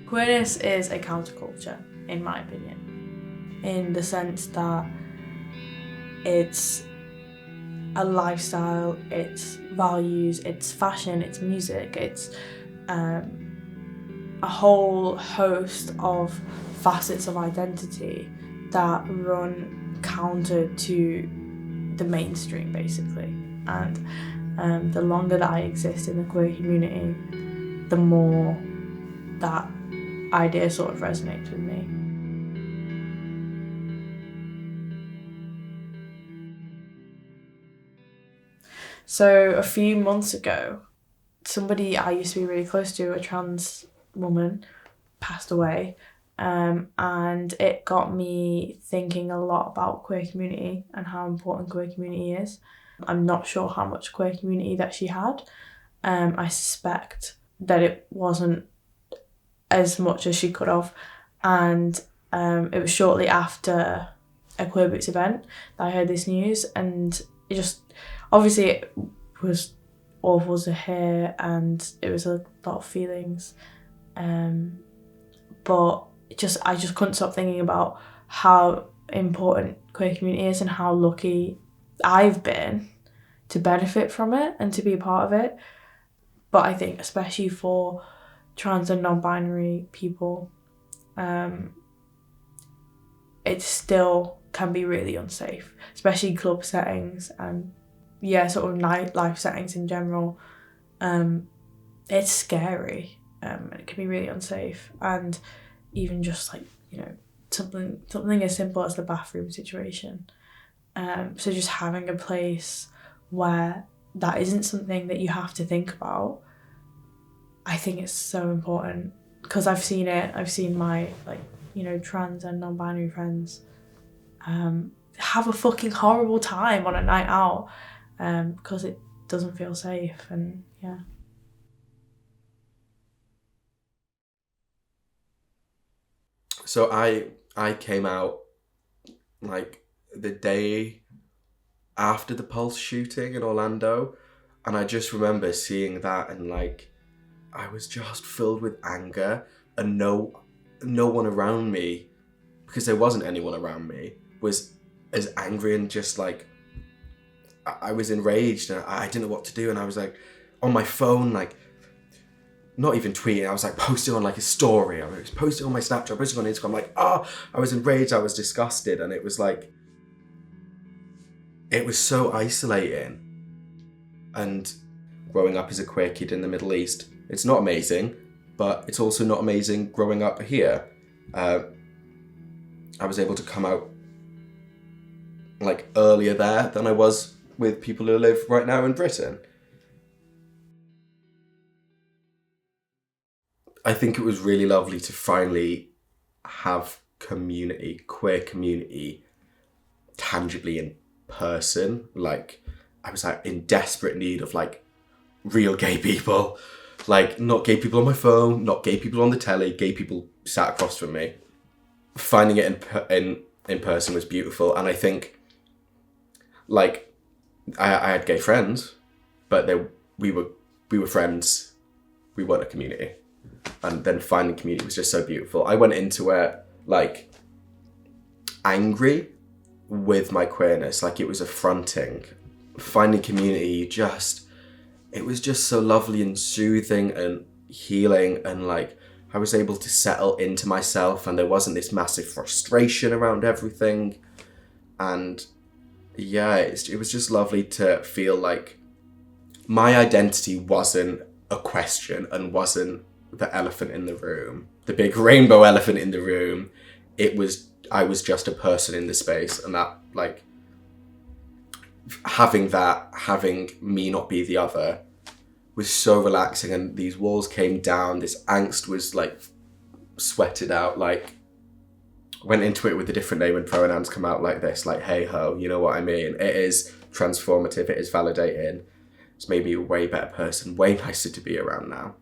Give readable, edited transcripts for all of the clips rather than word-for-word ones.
Queerness is a counterculture, in my opinion, in the sense that it's a lifestyle, it's values, it's fashion, it's music, it's a whole host of facets of identity that run counter to the mainstream, basically. And the longer that I exist in the queer community, the more that idea sort of resonates with me. So a few months ago, somebody I used to be really close to, a trans woman, passed away, and it got me thinking a lot about queer community and how important queer community is. I'm not sure how much queer community that she had. I suspect that it wasn't as much as she could have, and it was shortly after a Queer Boots event that I heard this news, and it just, obviously it was awful to hear and it was a lot of feelings, but I just couldn't stop thinking about how important queer community is and how lucky I've been to benefit from it and to be a part of it. But I think especially for trans and non-binary people, it still can be really unsafe, especially club settings and sort of nightlife settings in general. It's scary, and it can be really unsafe, and even just like, you know, something as simple as the bathroom situation. So just having a place where that isn't something that you have to think about, I think it's so important, because I've seen my, like, you know, trans and non-binary friends have a fucking horrible time on a night out because it doesn't feel safe. And yeah. So I came out like the day after the Pulse shooting in Orlando, and I just remember seeing that, and like I was just filled with anger, and no one around me, because there wasn't anyone around me, was as angry, and just like I was enraged and I didn't know what to do, and I was like on my phone, like not even tweeting, I was like posting on like a story, I was posting on my Snapchat, posting on Instagram, like I was enraged, I was disgusted, and it was like, it was so isolating. And growing up as a queer kid in the Middle East, it's not amazing, but it's also not amazing growing up here. I was able to come out like earlier there than I was with people who live right now in Britain. I think it was really lovely to finally have community, queer community, tangibly in person. Like, I was like in desperate need of like real gay people, like not gay people on my phone, not gay people on the telly, gay people sat across from me. Finding it in person was beautiful, and I think like I had gay friends, but we were friends, we weren't a community. And then finding community was just so beautiful. I went into it like angry with my queerness, like it was affronting. Finding community, it was just so lovely and soothing and healing, and like I was able to settle into myself, and there wasn't this massive frustration around everything. And yeah, it was just lovely to feel like my identity wasn't a question and wasn't the elephant in the room, the big rainbow elephant in the room. I was just a person in the space, and that, like, having me not be the other was so relaxing, and these walls came down, this angst was like sweated out, like went into it with a different name and pronouns come out like this, like hey ho, you know what I mean? It is transformative, it is validating. It's made me a way better person, way nicer to be around now.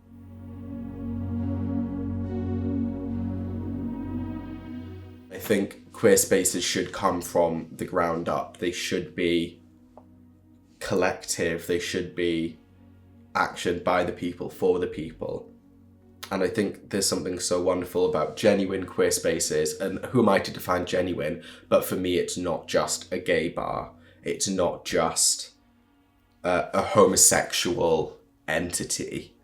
I think queer spaces should come from the ground up. They should be collective. They should be actioned by the people, for the people. And I think there's something so wonderful about genuine queer spaces. And who am I to define genuine? But for me, it's not just a gay bar. It's not just a homosexual entity.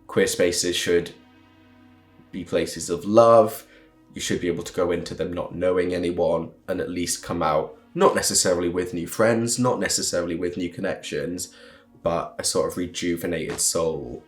Queer spaces should be places of love. You should be able to go into them not knowing anyone and at least come out, not necessarily with new friends, not necessarily with new connections, but a sort of rejuvenated soul